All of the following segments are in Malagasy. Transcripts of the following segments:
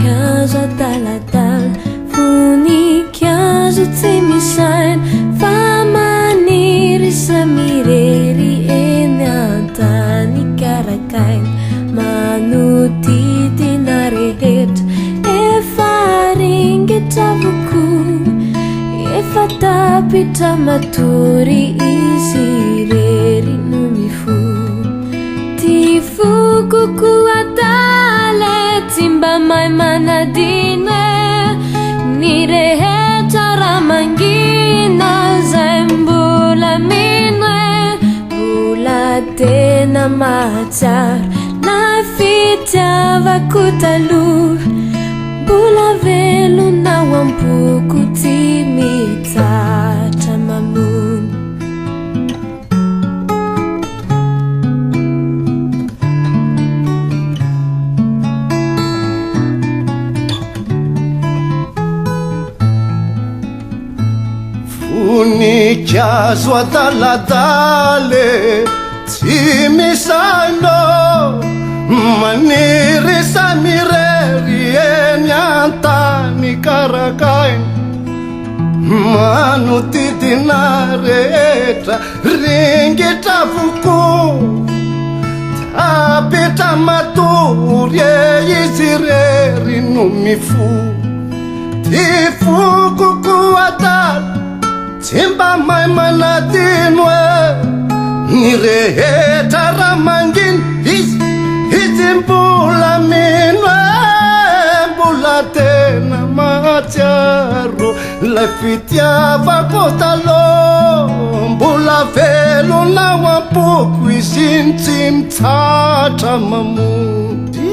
Voninkazo adaladala, voninkazo tsy misaina, fa maniry samirery eny an-tany karakaina. Manodidina rehetra efa ringitra avokoa, efa tapitra matory izy rery no mifoha. Ty fokoko adala tsy mba mahay manadino ny rehetra raha mangina zay mbola mino mbola tena mahatsara na fitiavako taloha, mbola velona ao am-poko tsy mitsatra mamono. Voninkazo adaladale tsy misaino, maniry samirery eny an-tany karakaina. Manodidina rehetra ringitra avokoa, tapitra matory izy rery no mifoha. Ty fokoko adala tsy mba mahay manadino ny rehetra raha mangina izy mbola mino mbola tena mahatsiaro lay fitiavako taloha, mbola velona ao am-poko izy tsy mitsatra mamondy.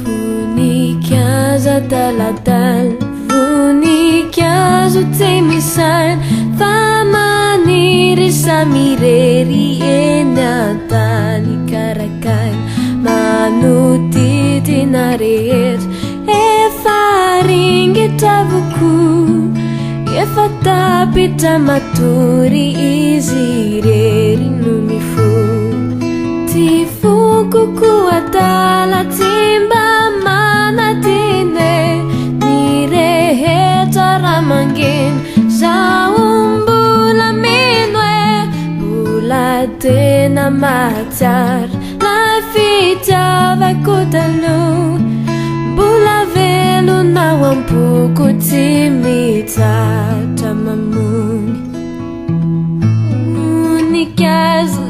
Voninkazo adaladala, voninkazo tsy misaina, fa maniry samirery eny an-tany karakaina. Manodidina rehetra efa ringitra avokoa, efa tapitra matory izy rery no mifoha. Ty fokoko adala tsy mba manadino ny rehetra raha mangina zao mbola mino mbola tena mahatsara na fitiavako taloha, mbola velona ao am-poko tsy mitsatra mamony. Voninkazo